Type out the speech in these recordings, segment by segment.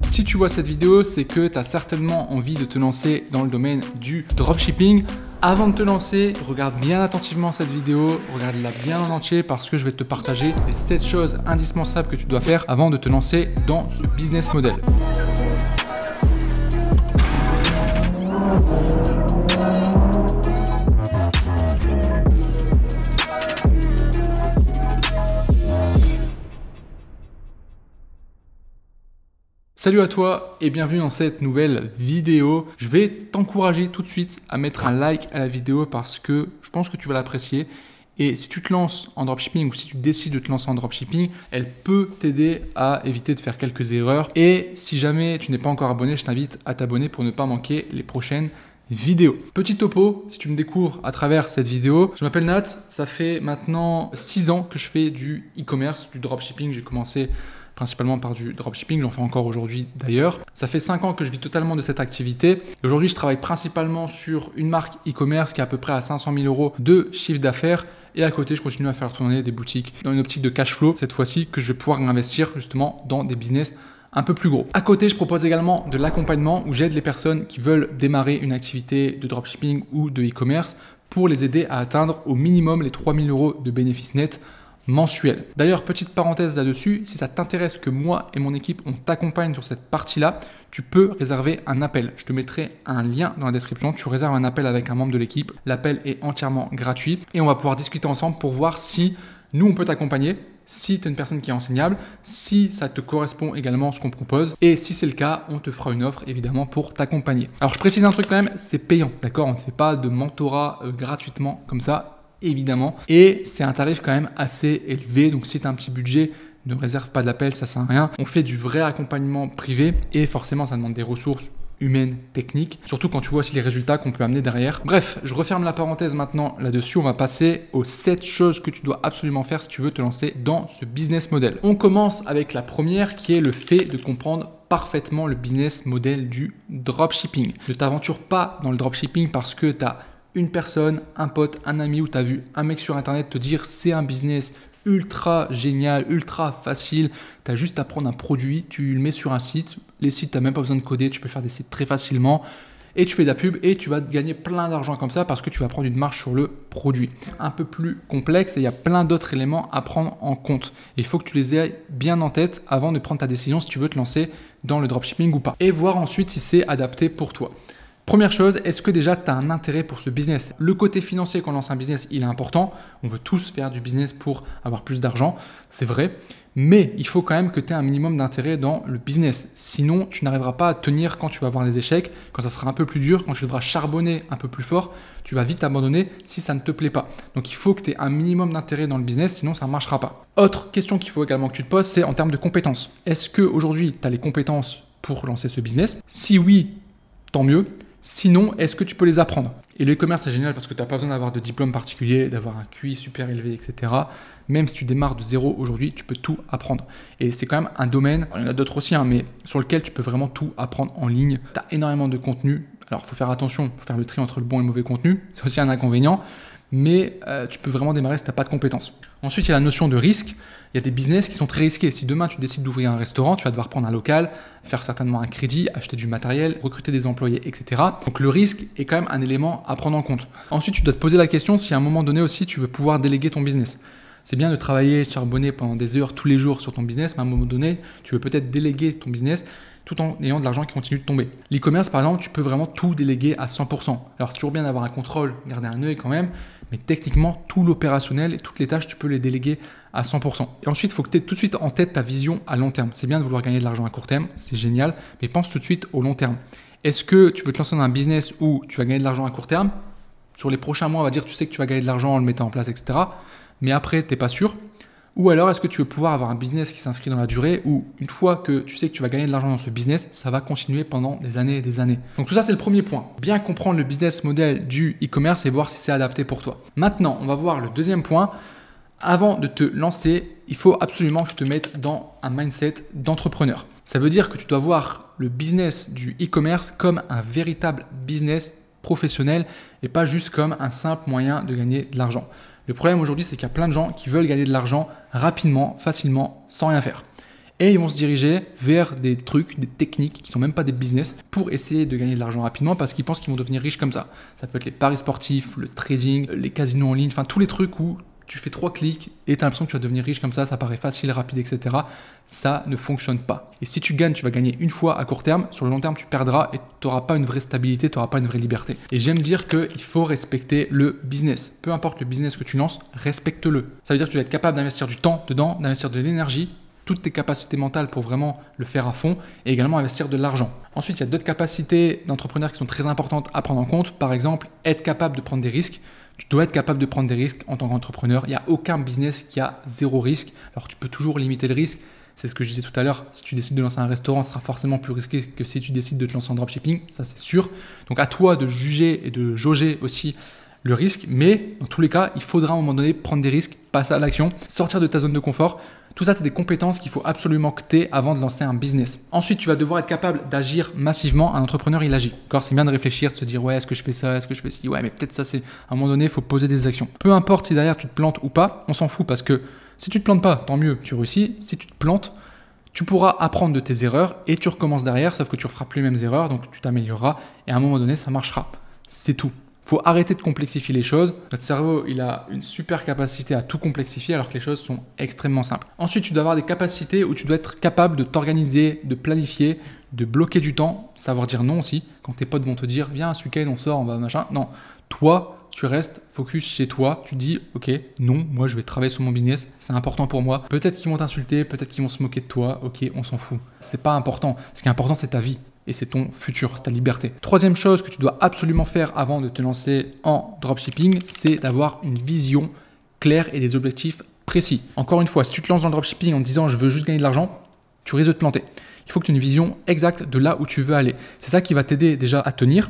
Si tu vois cette vidéo, c'est que tu as certainement envie de te lancer dans le domaine du dropshipping. Avant de te lancer, regarde bien attentivement cette vidéo, regarde-la bien en entier parce que je vais te partager les 7 choses indispensables que tu dois faire avant de te lancer dans ce business model. Salut à toi et bienvenue dans cette nouvelle vidéo. Je vais t'encourager tout de suite à mettre un like à la vidéo parce que je pense que tu vas l'apprécier. Et si tu te lances en dropshipping ou si tu décides de te lancer en dropshipping, elle peut t'aider à éviter de faire quelques erreurs. Et si jamais tu n'es pas encore abonné, je t'invite à t'abonner pour ne pas manquer les prochaines vidéos. Petit topo, si tu me découvres à travers cette vidéo, je m'appelle Nat, ça fait maintenant 6 ans que je fais du e-commerce, du dropshipping. J'ai commencé principalement par du dropshipping, j'en fais encore aujourd'hui d'ailleurs. Ça fait 5 ans que je vis totalement de cette activité. Et aujourd'hui, je travaille principalement sur une marque e-commerce qui est à peu près à 500 000 euros de chiffre d'affaires. Et à côté, je continue à faire tourner des boutiques dans une optique de cash flow, cette fois-ci, que je vais pouvoir investir justement dans des business un peu plus gros. À côté, je propose également de l'accompagnement où j'aide les personnes qui veulent démarrer une activité de dropshipping ou de e-commerce pour les aider à atteindre au minimum les 3 000 euros de bénéfices nets mensuel. D'ailleurs, petite parenthèse là-dessus, si ça t'intéresse que moi et mon équipe, on t'accompagne sur cette partie-là, tu peux réserver un appel. Je te mettrai un lien dans la description. Tu réserves un appel avec un membre de l'équipe. L'appel est entièrement gratuit et on va pouvoir discuter ensemble pour voir si nous, on peut t'accompagner, si tu es une personne qui est enseignable, si ça te correspond également à ce qu'on propose et si c'est le cas, on te fera une offre évidemment pour t'accompagner. Alors, je précise un truc quand même, c'est payant, d'accord? On ne fait pas de mentorat gratuitement comme ça, évidemment, et c'est un tarif quand même assez élevé. Donc si tu as un petit budget, ne réserve pas d'appel, ça sert à rien. On fait du vrai accompagnement privé et forcément ça demande des ressources humaines, techniques, surtout quand tu vois aussi les résultats qu'on peut amener derrière. Bref, je referme la parenthèse maintenant là-dessus. On va passer aux 7 choses que tu dois absolument faire si tu veux te lancer dans ce business model. On commence avec la première qui est le fait de comprendre parfaitement le business model du dropshipping. Ne t'aventure pas dans le dropshipping parce que tu as une personne, un pote, un ami ou tu as vu un mec sur internet te dire c'est un business ultra génial, ultra facile. Tu as juste à prendre un produit, tu le mets sur un site. Les sites, tu n'as même pas besoin de coder, tu peux faire des sites très facilement. Et tu fais de la pub et tu vas gagner plein d'argent comme ça parce que tu vas prendre une marge sur le produit. Un peu plus complexe et il y a plein d'autres éléments à prendre en compte. Il faut que tu les aies bien en tête avant de prendre ta décision si tu veux te lancer dans le dropshipping ou pas. Et voir ensuite si c'est adapté pour toi. Première chose, est-ce que déjà tu as un intérêt pour ce business? Le côté financier quand on lance un business, il est important. On veut tous faire du business pour avoir plus d'argent, c'est vrai. Mais il faut quand même que tu aies un minimum d'intérêt dans le business. Sinon, tu n'arriveras pas à tenir quand tu vas avoir des échecs, quand ça sera un peu plus dur, quand tu devras charbonner un peu plus fort, tu vas vite abandonner si ça ne te plaît pas. Donc il faut que tu aies un minimum d'intérêt dans le business, sinon ça ne marchera pas. Autre question qu'il faut également que tu te poses, c'est en termes de compétences. Est-ce qu'aujourd'hui, tu as les compétences pour lancer ce business? Si oui, tant mieux. Sinon, est-ce que tu peux les apprendre? Et le e-commerce, c'est génial parce que tu n'as pas besoin d'avoir de diplôme particulier, d'avoir un QI super élevé, etc. Même si tu démarres de zéro aujourd'hui, tu peux tout apprendre. Et c'est quand même un domaine, il y en a d'autres aussi, mais sur lequel tu peux vraiment tout apprendre en ligne. Tu as énormément de contenu. Alors, il faut faire attention, il faut faire le tri entre le bon et le mauvais contenu. C'est aussi un inconvénient. Mais tu peux vraiment démarrer si tu n'as pas de compétences. Ensuite, il y a la notion de risque. Il y a des business qui sont très risqués. Si demain, tu décides d'ouvrir un restaurant, tu vas devoir prendre un local, faire certainement un crédit, acheter du matériel, recruter des employés, etc. Donc, le risque est quand même un élément à prendre en compte. Ensuite, tu dois te poser la question si à un moment donné aussi, tu veux pouvoir déléguer ton business. C'est bien de travailler, de charbonner pendant des heures tous les jours sur ton business, mais à un moment donné, tu veux peut-être déléguer ton business tout en ayant de l'argent qui continue de tomber. L'e-commerce, par exemple, tu peux vraiment tout déléguer à 100%. Alors, c'est toujours bien d'avoir un contrôle, garder un œil quand même, mais techniquement, tout l'opérationnel et toutes les tâches, tu peux les déléguer à 100%. Et ensuite, il faut que tu aies tout de suite en tête ta vision à long terme. C'est bien de vouloir gagner de l'argent à court terme, c'est génial, mais pense tout de suite au long terme. Est-ce que tu veux te lancer dans un business où tu vas gagner de l'argent à court terme? Sur les prochains mois, on va dire, tu sais que tu vas gagner de l'argent en le mettant en place, etc. Mais après, tu n'es pas sûr. Ou alors, est-ce que tu veux pouvoir avoir un business qui s'inscrit dans la durée où une fois que tu sais que tu vas gagner de l'argent dans ce business, ça va continuer pendant des années et des années. Donc tout ça, c'est le premier point. Bien comprendre le business model du e-commerce et voir si c'est adapté pour toi. Maintenant, on va voir le deuxième point. Avant de te lancer, il faut absolument que tu te mettes dans un mindset d'entrepreneur. Ça veut dire que tu dois voir le business du e-commerce comme un véritable business professionnel et pas juste comme un simple moyen de gagner de l'argent. Le problème aujourd'hui, c'est qu'il y a plein de gens qui veulent gagner de l'argent rapidement, facilement, sans rien faire. et ils vont se diriger vers des trucs, des techniques qui ne sont même pas des business pour essayer de gagner de l'argent rapidement parce qu'ils pensent qu'ils vont devenir riches comme ça. Ça peut être les paris sportifs, le trading, les casinos en ligne, enfin tous les trucs où tu fais 3 clics et tu as l'impression que tu vas devenir riche comme ça paraît facile, rapide, etc. Ça ne fonctionne pas. Et si tu gagnes, tu vas gagner une fois à court terme. Sur le long terme, tu perdras et tu n'auras pas une vraie stabilité, tu n'auras pas une vraie liberté. Et j'aime dire qu'il faut respecter le business. Peu importe le business que tu lances, respecte-le. Ça veut dire que tu dois être capable d'investir du temps dedans, d'investir de l'énergie, toutes tes capacités mentales pour vraiment le faire à fond et également investir de l'argent. Ensuite, il y a d'autres capacités d'entrepreneurs qui sont très importantes à prendre en compte. Par exemple, être capable de prendre des risques. Tu dois être capable de prendre des risques en tant qu'entrepreneur. Il n'y a aucun business qui a 0 risque. Alors, tu peux toujours limiter le risque. C'est ce que je disais tout à l'heure. Si tu décides de lancer un restaurant, ce sera forcément plus risqué que si tu décides de te lancer en dropshipping. Ça, c'est sûr. Donc, à toi de juger et de jauger aussi le risque. Mais dans tous les cas, il faudra à un moment donné prendre des risques, passer à l'action, sortir de ta zone de confort. Tout ça, c'est des compétences qu'il faut absolument que tu aies avant de lancer un business. Ensuite, tu vas devoir être capable d'agir massivement. Un entrepreneur, il agit. C'est bien de réfléchir, de se dire, ouais, est-ce que je fais ça, est-ce que je fais ci, ouais, mais peut-être ça, c'est à un moment donné, il faut poser des actions. Peu importe si derrière tu te plantes ou pas, on s'en fout parce que si tu te plantes pas, tant mieux, tu réussis. Si tu te plantes, tu pourras apprendre de tes erreurs et tu recommences derrière, sauf que tu ne referas plus les mêmes erreurs, donc tu t'amélioreras et à un moment donné, ça marchera. C'est tout. Faut arrêter de complexifier les choses. Notre cerveau, il a une super capacité à tout complexifier alors que les choses sont extrêmement simples. Ensuite, tu dois avoir des capacités où tu dois être capable de t'organiser, de planifier, de bloquer du temps, savoir dire non aussi. Quand tes potes vont te dire, viens, ce week-end, on sort, on va machin. Non, toi, tu restes focus chez toi. Tu dis, ok, non, moi, je vais travailler sur mon business. C'est important pour moi. Peut-être qu'ils vont t'insulter, peut-être qu'ils vont se moquer de toi. Ok, on s'en fout. C'est pas important. Ce qui est important, c'est ta vie. Et c'est ton futur, c'est ta liberté. Troisième chose que tu dois absolument faire avant de te lancer en dropshipping, c'est d'avoir une vision claire et des objectifs précis. Encore une fois, si tu te lances dans le dropshipping en te disant je veux juste gagner de l'argent, tu risques de te planter. Il faut que tu aies une vision exacte de là où tu veux aller. C'est ça qui va t'aider déjà à tenir,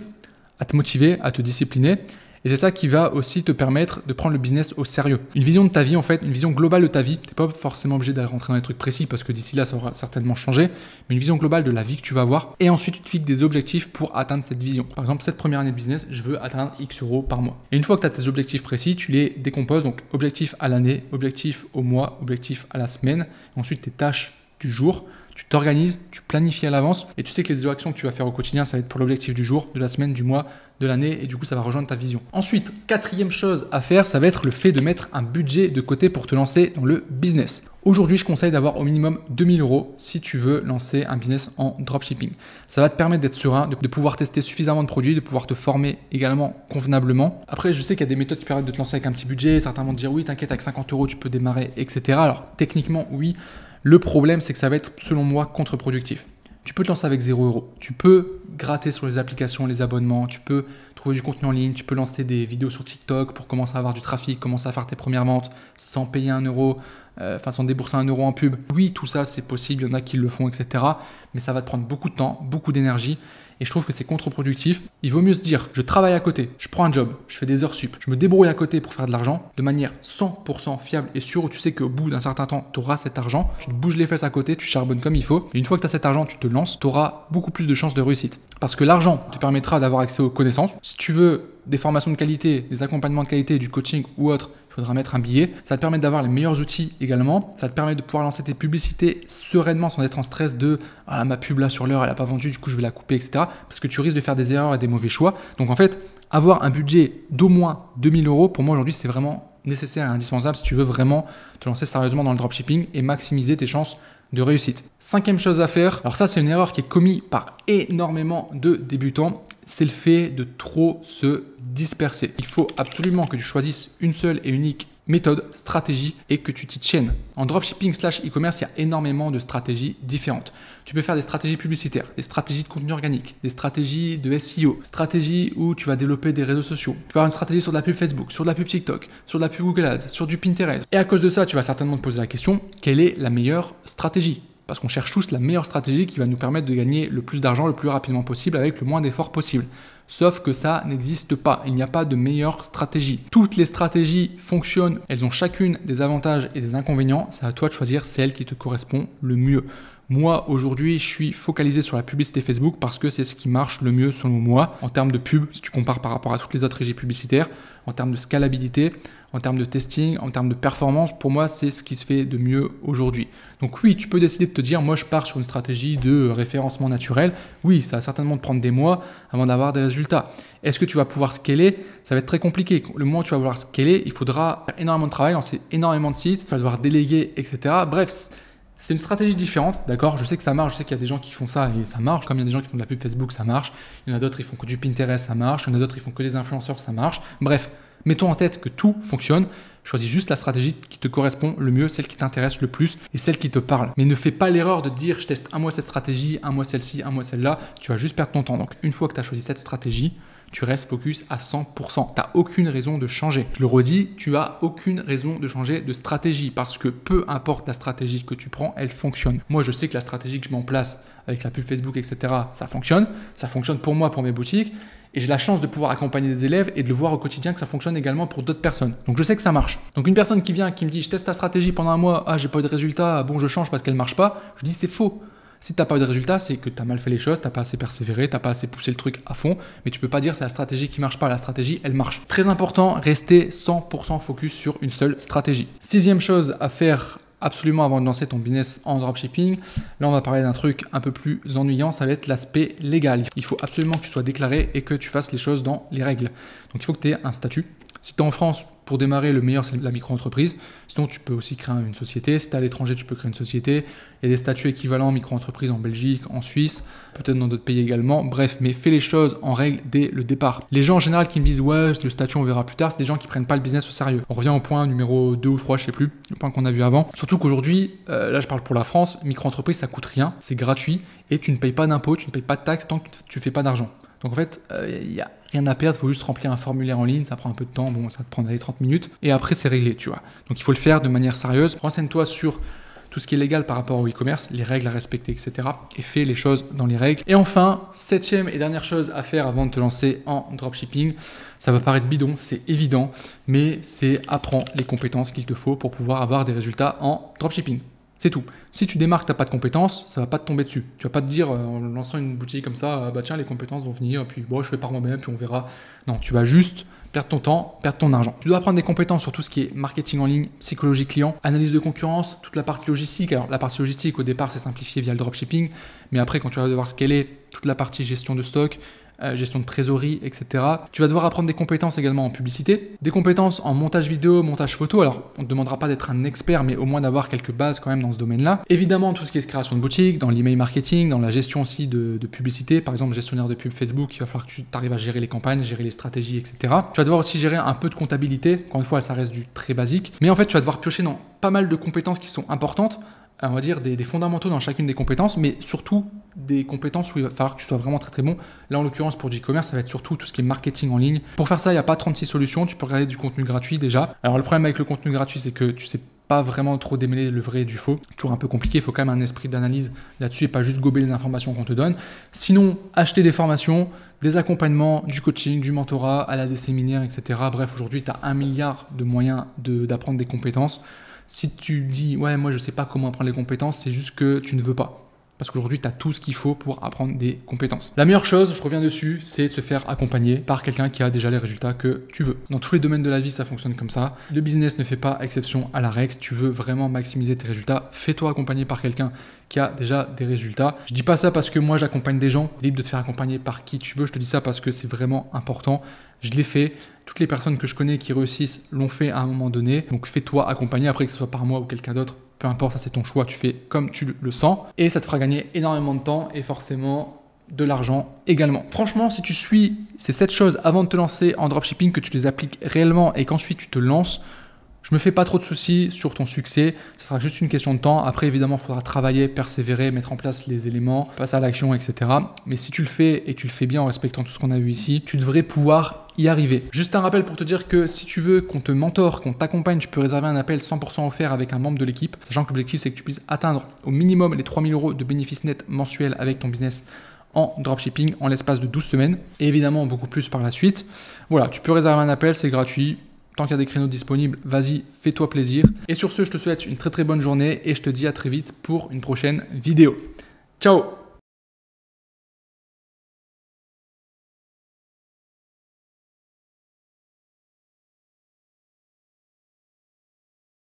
à te motiver, à te discipliner. Et c'est ça qui va aussi te permettre de prendre le business au sérieux. Une vision de ta vie en fait, une vision globale de ta vie. Tu n'es pas forcément obligé d'aller rentrer dans les trucs précis parce que d'ici là, ça aura certainement changé. Mais une vision globale de la vie que tu vas avoir. Et ensuite, tu te fixes des objectifs pour atteindre cette vision. Par exemple, cette première année de business, je veux atteindre X euros par mois. Et une fois que tu as tes objectifs précis, tu les décomposes. Donc, objectif à l'année, objectif au mois, objectif à la semaine. Ensuite, tes tâches du jour. Tu t'organises, tu planifies à l'avance et tu sais que les actions que tu vas faire au quotidien, ça va être pour l'objectif du jour, de la semaine, du mois, de l'année et du coup, ça va rejoindre ta vision. Ensuite, quatrième chose à faire, ça va être le fait de mettre un budget de côté pour te lancer dans le business. Aujourd'hui, je conseille d'avoir au minimum 2000 euros si tu veux lancer un business en dropshipping. Ça va te permettre d'être serein, de pouvoir tester suffisamment de produits, de pouvoir te former également convenablement. Après, je sais qu'il y a des méthodes qui permettent de te lancer avec un petit budget. Certains vont te dire oui, t'inquiète, avec 50 euros, tu peux démarrer, etc. Alors, techniquement, oui. Le problème, c'est que ça va être, selon moi, contre-productif. Tu peux te lancer avec 0 euros. Tu peux gratter sur les applications, les abonnements. Tu peux trouver du contenu en ligne. Tu peux lancer des vidéos sur TikTok pour commencer à avoir du trafic, commencer à faire tes premières ventes sans payer 1 euro, sans débourser 1 euro en pub. Oui, tout ça, c'est possible. Il y en a qui le font, etc. Mais ça va te prendre beaucoup de temps, beaucoup d'énergie. Et je trouve que c'est contre-productif. Il vaut mieux se dire, je travaille à côté, je prends un job, je fais des heures sup, je me débrouille à côté pour faire de l'argent de manière 100% fiable et sûre où tu sais qu'au bout d'un certain temps, tu auras cet argent, tu te bouges les fesses à côté, tu charbonnes comme il faut. Et une fois que tu as cet argent, tu te lances, tu auras beaucoup plus de chances de réussite. Parce que l'argent te permettra d'avoir accès aux connaissances. Si tu veux des formations de qualité, des accompagnements de qualité, du coaching ou autre, il faudra mettre un billet. Ça va te permettre d'avoir les meilleurs outils également. Ça va te permettre de pouvoir lancer tes publicités sereinement sans être en stress de « Ah, ma pub là sur l'heure, elle n'a pas vendu, du coup je vais la couper, etc. » Parce que tu risques de faire des erreurs et des mauvais choix. Donc en fait, avoir un budget d'au moins 2000 euros, pour moi aujourd'hui, c'est vraiment nécessaire et indispensable si tu veux vraiment te lancer sérieusement dans le dropshipping et maximiser tes chances de réussite. Cinquième chose à faire, alors ça c'est une erreur qui est commise par énormément de débutants, c'est le fait de trop se disperser. Il faut absolument que tu choisisses une seule et unique méthode, stratégie et que tu t'y tiennes. En dropshipping / e-commerce, il y a énormément de stratégies différentes. Tu peux faire des stratégies publicitaires, des stratégies de contenu organique, des stratégies de SEO, stratégies où tu vas développer des réseaux sociaux. Tu peux avoir une stratégie sur de la pub Facebook, sur de la pub TikTok, sur de la pub Google Ads, sur du Pinterest. Et à cause de ça, tu vas certainement te poser la question, quelle est la meilleure stratégie ? Parce qu'on cherche tous la meilleure stratégie qui va nous permettre de gagner le plus d'argent le plus rapidement possible avec le moins d'efforts possible. Sauf que ça n'existe pas. Il n'y a pas de meilleure stratégie. Toutes les stratégies fonctionnent. Elles ont chacune des avantages et des inconvénients. C'est à toi de choisir celle qui te correspond le mieux. Moi, aujourd'hui, je suis focalisé sur la publicité Facebook parce que c'est ce qui marche le mieux selon moi en termes de pub, si tu compares par rapport à toutes les autres régies publicitaires, en termes de scalabilité, en termes de testing, en termes de performance, pour moi, c'est ce qui se fait de mieux aujourd'hui. Donc oui, tu peux décider de te dire, moi je pars sur une stratégie de référencement naturel. Oui, ça va certainement te prendre des mois avant d'avoir des résultats. Est-ce que tu vas pouvoir scaler? Ça va être très compliqué. Le moment où tu vas vouloir scaler, il faudra faire énormément de travail, lancer énormément de sites, tu vas devoir déléguer, etc. Bref, c'est une stratégie différente, d'accord? Je sais que ça marche, je sais qu'il y a des gens qui font ça et ça marche. Comme il y a des gens qui font de la pub Facebook, ça marche. Il y en a d'autres, ils font que du Pinterest, ça marche. Il y en a d'autres, ils font que des influenceurs, ça marche. Bref, mets-toi en tête que tout fonctionne. Choisis juste la stratégie qui te correspond le mieux, celle qui t'intéresse le plus et celle qui te parle. Mais ne fais pas l'erreur de te dire je teste un mois cette stratégie, un mois celle-ci, un mois celle-là. Tu vas juste perdre ton temps. Donc une fois que tu as choisi cette stratégie, tu restes focus à 100%. Tu n'as aucune raison de changer. Je le redis, tu n'as aucune raison de changer de stratégie parce que peu importe la stratégie que tu prends, elle fonctionne. Moi, je sais que la stratégie que je mets en place avec la pub Facebook, etc., ça fonctionne. Ça fonctionne pour moi, pour mes boutiques. Et j'ai la chance de pouvoir accompagner des élèves et de le voir au quotidien que ça fonctionne également pour d'autres personnes. Donc je sais que ça marche. Donc une personne qui vient, qui me dit je teste ta stratégie pendant un mois, ah j'ai pas eu de résultat, bon je change parce qu'elle marche pas, je dis c'est faux. Si tu n'as pas eu de résultat, c'est que tu as mal fait les choses, tu n'as pas assez persévéré, tu n'as pas assez poussé le truc à fond, mais tu peux pas dire c'est la stratégie qui marche pas, la stratégie elle marche. Très important, rester 100% focus sur une seule stratégie. Sixième chose à faire absolument avant de lancer ton business en dropshipping, là on va parler d'un truc un peu plus ennuyant, ça va être l'aspect légal. Il faut absolument que tu sois déclaré et que tu fasses les choses dans les règles. Donc il faut que tu aies un statut. Si tu es en France, pour démarrer, le meilleur, c'est la micro-entreprise. Sinon, tu peux aussi créer une société. Si tu es à l'étranger, tu peux créer une société. Il y a des statuts équivalents micro-entreprise en Belgique, en Suisse, peut-être dans d'autres pays également. Bref, mais fais les choses en règle dès le départ. Les gens en général qui me disent « Ouais, le statut, on verra plus tard », c'est des gens qui ne prennent pas le business au sérieux. On revient au point numéro 2 ou 3, je sais plus, le point qu'on a vu avant. Surtout qu'aujourd'hui, là je parle pour la France, micro-entreprise, ça coûte rien, c'est gratuit et tu ne payes pas d'impôts, tu ne payes pas de taxes tant que tu ne fais pas d'argent. Donc en fait, il n'y a rien à perdre, il faut juste remplir un formulaire en ligne, ça prend un peu de temps, bon ça te prendra 30 minutes, et après c'est réglé, tu vois. Donc il faut le faire de manière sérieuse, renseigne-toi sur tout ce qui est légal par rapport au e-commerce, les règles à respecter, etc. Et fais les choses dans les règles. Et enfin, septième et dernière chose à faire avant de te lancer en dropshipping, ça va paraître bidon, c'est évident, mais c'est apprendre les compétences qu'il te faut pour pouvoir avoir des résultats en dropshipping. C'est tout. Si tu démarres que tu n'as pas de compétences, ça ne va pas te tomber dessus. Tu ne vas pas te dire en lançant une boutique comme ça, bah tiens, les compétences vont venir, puis bon, je fais par moi-même, puis on verra. Non, tu vas juste perdre ton temps, perdre ton argent. Tu dois apprendre des compétences sur tout ce qui est marketing en ligne, psychologie client, analyse de concurrence, toute la partie logistique. Alors la partie logistique, au départ, c'est simplifié via le dropshipping, mais après, quand tu vas devoir scaler toute la partie gestion de stock, gestion de trésorerie, etc. Tu vas devoir apprendre des compétences également en publicité, des compétences en montage vidéo, montage photo. Alors, on ne te demandera pas d'être un expert, mais au moins d'avoir quelques bases quand même dans ce domaine-là. Évidemment, tout ce qui est création de boutique, dans l'email marketing, dans la gestion aussi de publicité, par exemple, gestionnaire de pub Facebook, il va falloir que tu arrives à gérer les campagnes, gérer les stratégies, etc. Tu vas devoir aussi gérer un peu de comptabilité. Encore une fois, ça reste du très basique. Mais en fait, tu vas devoir piocher dans pas mal de compétences qui sont importantes. On va dire des fondamentaux dans chacune des compétences, mais surtout des compétences où il va falloir que tu sois vraiment très très bon. Là en l'occurrence pour du e-commerce, ça va être surtout tout ce qui est marketing en ligne. Pour faire ça, il n'y a pas 36 solutions, tu peux regarder du contenu gratuit déjà. Alors le problème avec le contenu gratuit, c'est que tu sais pas vraiment trop démêler le vrai et du faux. C'est toujours un peu compliqué, il faut quand même un esprit d'analyse là-dessus et pas juste gober les informations qu'on te donne. Sinon, acheter des formations, des accompagnements, du coaching, du mentorat, aller à des séminaires, etc. Bref, aujourd'hui, tu as 1 milliard de moyens d'apprendre des compétences. Si tu dis, ouais, moi je sais pas comment apprendre les compétences, c'est juste que tu ne veux pas. Parce qu'aujourd'hui, tu as tout ce qu'il faut pour apprendre des compétences. La meilleure chose, je reviens dessus, c'est de se faire accompagner par quelqu'un qui a déjà les résultats que tu veux. Dans tous les domaines de la vie, ça fonctionne comme ça. Le business ne fait pas exception à la règle. Si tu veux vraiment maximiser tes résultats, fais-toi accompagner par quelqu'un qui a déjà des résultats. Je dis pas ça parce que moi j'accompagne des gens, libre de te faire accompagner par qui tu veux. Je te dis ça parce que c'est vraiment important. Je l'ai fait. Toutes les personnes que je connais qui réussissent l'ont fait à un moment donné. Donc fais-toi accompagner, après que ce soit par moi ou quelqu'un d'autre. Peu importe, ça c'est ton choix, tu fais comme tu le sens. Et ça te fera gagner énormément de temps et forcément de l'argent également. Franchement, si tu suis ces 7 choses avant de te lancer en dropshipping, que tu les appliques réellement et qu'ensuite tu te lances, je me fais pas trop de soucis sur ton succès. Ce sera juste une question de temps. Après, évidemment, il faudra travailler, persévérer, mettre en place les éléments, passer à l'action, etc. Mais si tu le fais et tu le fais bien en respectant tout ce qu'on a vu ici, tu devrais pouvoir y arriver. Juste un rappel pour te dire que si tu veux qu'on te mentore, qu'on t'accompagne, tu peux réserver un appel 100% offert avec un membre de l'équipe, sachant que l'objectif c'est que tu puisses atteindre au minimum les 3 000 € de bénéfices nets mensuels avec ton business en dropshipping en l'espace de 12 semaines et évidemment beaucoup plus par la suite. Voilà, tu peux réserver un appel, c'est gratuit. Tant qu'il y a des créneaux disponibles, vas-y, fais-toi plaisir. Et sur ce, je te souhaite une très très bonne journée et je te dis à très vite pour une prochaine vidéo. Ciao!